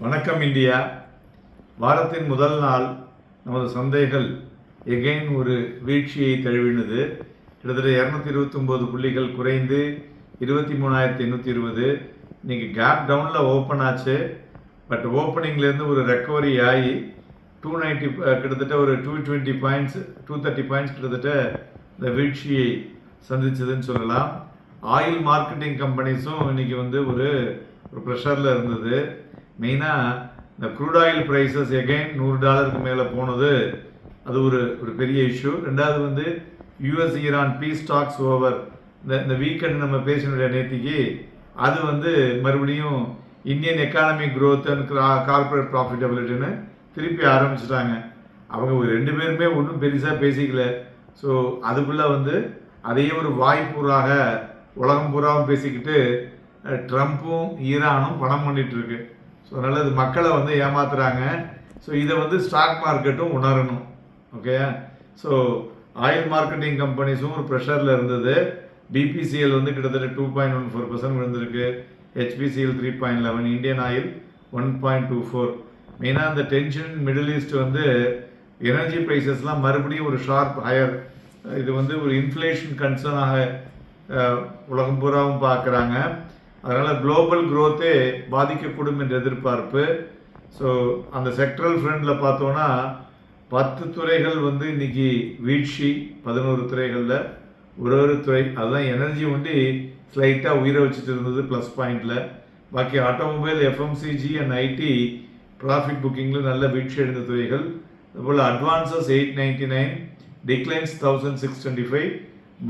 வணக்கம் இந்தியா. வாரத்தின் முதல் நாள் நமது சந்தைகள் எகைன் ஒரு வீழ்ச்சியை தழுவினது. கிட்டத்தட்ட 229 புள்ளிகள் குறைந்து 23,820. இன்னைக்கு கேப் டவுனில் ஓப்பன் ஆச்சு. பட் ஓப்பனிங்லேருந்து ஒரு ரெக்கவரி ஆகி 290 கிட்டத்தட்ட ஒரு 220 பாயிண்ட்ஸ் 230 பாயிண்ட்ஸ் கிட்டத்தட்ட இந்த வீழ்ச்சியை சந்திச்சதுன்னு சொல்லலாம். ஆயில் மார்க்கெட்டிங் கம்பெனிஸும் இன்னைக்கு வந்து ஒரு ப்ரெஷரில் இருந்தது. மெயினாக இந்த க்ரூட் ஆயில் ப்ரைஸஸ் எகைன் $100 மேலே போனது, அது ஒரு பெரிய இஷ்யூ. ரெண்டாவது வந்து US Iran peace talks over, இந்த வீக்கெண்ட் நம்ம பேசினுடைய நேற்றுக்கு அது வந்து மறுபடியும் Indian economy growth and corporate ப்ராஃபிட்டபிலிட்டின்னு திருப்பி ஆரம்பிச்சிட்டாங்க. அவங்க ஒரு 2 பேருமே ஒன்றும் பெருசாக பேசிக்கல. ஸோ அதுக்குள்ளே வந்து அதையே ஒரு வாய்ப்பூராக உலகம் பூராவும் பேசிக்கிட்டு ட்ரம்ப்பும் ஈரானும் பணம் பண்ணிகிட்ருக்கு. ஸோ அதனால் அது மக்களை வந்து ஏமாத்துறாங்க. ஸோ இதை வந்து ஸ்டாக் மார்க்கெட்டும் உணரணும். ஓகே, ஸோ ஆயில் மார்க்கெட்டிங் கம்பெனிஸும் ஒரு ப்ரெஷரில் இருந்தது. பிபிசிஎல் வந்து கிட்டத்தட்ட 2.14% விழுந்திருக்கு. HPCL 3.11, Indian oil 1.24. மெயினாக அந்த டென்ஷன் மிடில் ஈஸ்ட் வந்து எனர்ஜி ப்ரைஸஸ்லாம் மறுபடியும் ஒரு ஷார்ப் ஹையர், இது வந்து ஒரு இன்ஃப்ளேஷன் கன்சர்னாக உலகம் பூராவும் பார்க்குறாங்க. அதனால் குளோபல் க்ரோத்தே பாதிக்கக்கூடும் என்ற எதிர்பார்ப்பு. ஸோ அந்த செக்ட்ரல் ஃப்ரண்டில் பார்த்தோன்னா 10 துறைகள் வந்து இன்னைக்கு வீழ்ச்சி. 11 துறைகளில் ஒரு துறை, அதுதான் எனர்ஜி ஒண்டி ஸ்லைட்டாக உயிரை வச்சுட்டு இருந்தது ப்ளஸ் பாயிண்டில். பாக்கி automobile, FMCG and IT profit புக்கிங்கில் நல்ல வீழ்ச்சி அடைந்த துறைகள். அதுபோல் அட்வான்சஸ் 899, டிக்ளைன்ஸ் 1625.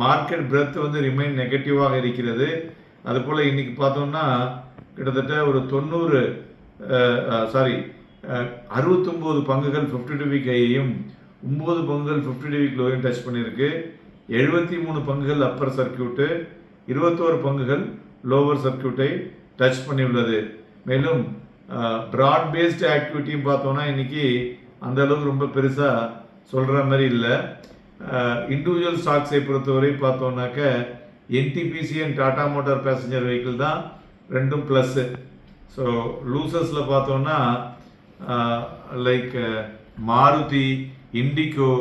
மார்க்கெட் பிரெத் வந்து ரிமைன் நெகட்டிவாக இருக்கிறது. அதுபோல் இன்றைக்கி பார்த்தோம்னா கிட்டத்தட்ட ஒரு 69 பங்குகள் 52 வீக் ஹையையும் 9 பங்குகள் 52 வீக் லோவையும் டச் பண்ணியிருக்கு. 73 பங்குகள் அப்பர் சர்க்கியூட்டு, 21 பங்குகள் லோவர் சர்க்கியூட்டை டச் பண்ணியுள்ளது. மேலும் ப்ராட் பேஸ்டு ஆக்டிவிட்டியும் பார்த்தோன்னா இன்றைக்கி அந்த அளவுக்கு ரொம்ப பெருசாக சொல்கிற மாதிரி இல்லை. இண்டிவிஜுவல் ஸ்டாக்ஸை பொறுத்தவரை பார்த்தோன்னாக்க NTPC and Tata motor passenger vehicle தான் ரெண்டும் ப்ளஸ்ஸு. ஸோ லூசஸில் பார்த்தோன்னா like Maruti, IndiGo,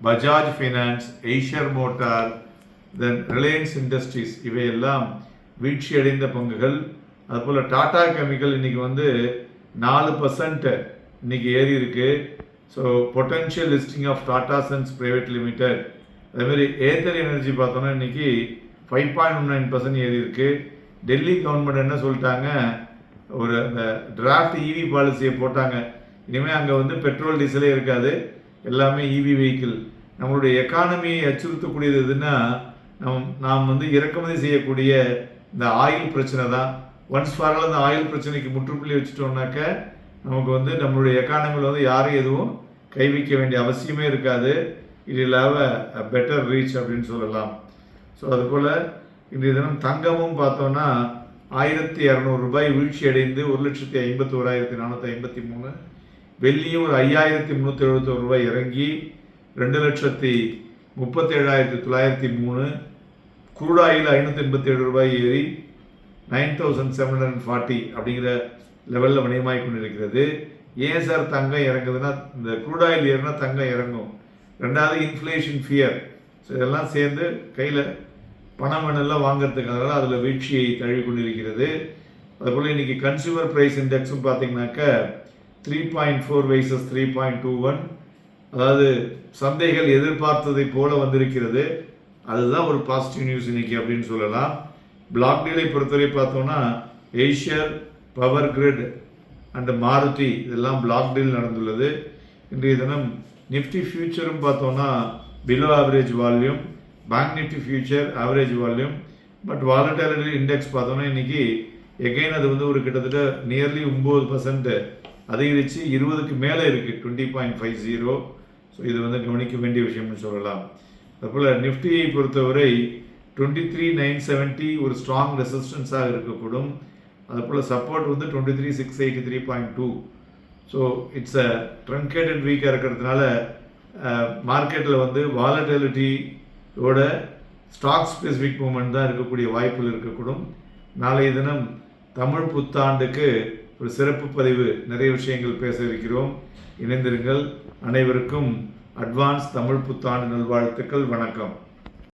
Bajaj finance, Eicher motor, then Reliance industries இவையெல்லாம் வீழ்ச்சி அடைந்த பங்குகள். அதுபோல் டாடா கெமிக்கல் இன்றைக்கி வந்து 4% இன்றைக்கி ஏறி இருக்குது. So potential listing of Tata Sons Private Limited. அதேமாதிரி ஏத்தர் எனர்ஜி பார்த்தோன்னா இன்றைக்கி 5.19% ஏறி இருக்குது. டெல்லி கவர்மெண்ட் என்ன சொல்லிட்டாங்க, ஒரு அந்த டிராஃப்ட் இவி பாலிசியை போட்டாங்க. இனிமேல் அங்கே வந்து பெட்ரோல் டீசலே இருக்காது, எல்லாமே இவி வெஹிக்கிள். நம்மளுடைய எக்கானமியை அச்சுறுத்தக்கூடியது எதுன்னா நாம் வந்து இறக்குமதி செய்யக்கூடிய இந்த ஆயில் பிரச்சனை தான். ஒன்ஸ் ஃபார் ஆல் அந்த ஆயில் பிரச்சனைக்கு முற்றுப்புள்ளி வச்சுட்டோம்னாக்க நமக்கு வந்து நம்மளுடைய எக்கானமியில் வந்து யாரும் எதுவும் கை வைக்க வேண்டிய அவசியமே இருக்காது. இதில் பெட்டர் ரீச் அப்படின்னு சொல்லலாம். ஸோ அதுபோல் இன்றைய தினம் தங்கமும் பார்த்தோன்னா 1,200 ரூபாய் வீழ்ச்சி அடைந்து 1,51,453. வெள்ளியும் ஒரு 5,371 ரூபாய் இறங்கி 2,37,903. க்ரூட் ஆயில் 587 ரூபாய் ஏறி 9,740 அப்படிங்கிற லெவலில் வணிகமாகி கொண்டிருக்கிறது. ஏன் சார் தங்கம் இறங்குதுன்னா, இந்த க்ரூட் ஆயில் ஏறினா தங்கம் இறங்கும். ரெண்டாவது இன்ஃப்ளேஷன் ஃபியர். ஸோ இதெல்லாம் சேர்ந்து கையில் பணம் வேணெல்லாம் வாங்கிறதுக்காக அதில் வீழ்ச்சியை தழுவி கொண்டிருக்கிறது. அதுபோல் இன்றைக்கி கன்சியூமர் ப்ரைஸ் இண்டெக்ஸும் பார்த்தீங்கன்னாக்க 3.4 வைசஸ் 3.21, அதாவது சந்தைகள் எதிர்பார்த்ததை போல வந்திருக்கிறது. அதுதான் ஒரு பாசிட்டிவ் நியூஸ் இன்னைக்கு அப்படின்னு சொல்லலாம். பிளாக் டீலை பொறுத்தவரை பார்த்தோன்னா Eicher, power grid and Maruti இதெல்லாம் பிளாக் டீல் நடந்துள்ளது. இன்றைய தினம் நிஃப்டி ஃபியூச்சரும் பார்த்தோன்னா below average volume, bank Nifty future average volume. But volatility index பார்த்தோன்னா இன்றைக்கி எகைன் அது வந்து ஒரு கிட்டத்தட்ட நியர்லி 9% அதிகரித்து 20க்கு மேலே இருக்குது, 20.50. ஸோ இது வந்து கவனிக்க வேண்டிய விஷயம்னு சொல்லலாம். அதுபோல் நிஃப்டியை பொறுத்தவரை 23,970 ஒரு ஸ்ட்ராங் ரெசிஸ்டன்ஸாக இருக்கக்கூடும். அதுபோல் சப்போர்ட் வந்து 23,683.2. ஸோ இட்ஸ் அ ட்ரங்கேட்டட் வீக்காக இருக்கிறதுனால மார்க்கெட்டில் வந்து வாலட்டிலிட்டியோட ஸ்டாக் ஸ்பெசிஃபிக் மூமெண்ட் தான் இருக்கக்கூடிய வாய்ப்புகள் இருக்கக்கூடும். நாளைய தினம் தமிழ் புத்தாண்டுக்கு ஒரு சிறப்பு பதிவு, நிறைய விஷயங்கள் பேச இருக்கிறோம். இணைந்திருங்கள். அனைவருக்கும் அட்வான்ஸ் தமிழ் புத்தாண்டு நல்வாழ்த்துக்கள். வணக்கம்.